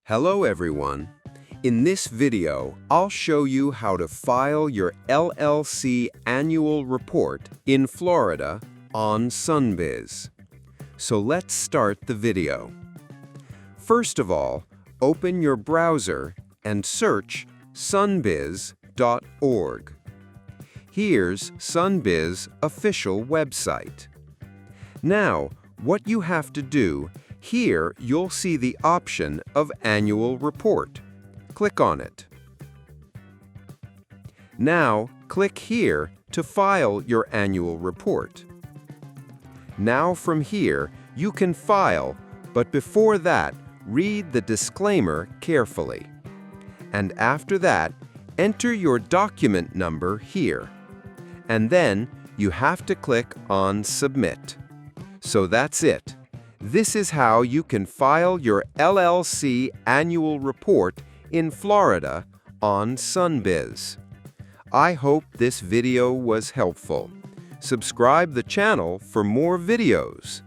Hello everyone. In this video, I'll show you how to file your LLC annual report in Florida on Sunbiz. So let's start the video. First of all, open your browser and search sunbiz.org. Here's Sunbiz official website. Now, what you have to do, here you'll see the option of Annual Report. Click on it. Now, click here to file your annual report. Now from here, you can file, but before that, read the disclaimer carefully. And after that, enter your document number here. And then you have to click on Submit. So that's it. This is how you can file your LLC annual report in Florida on Sunbiz. I hope this video was helpful. Subscribe the channel for more videos.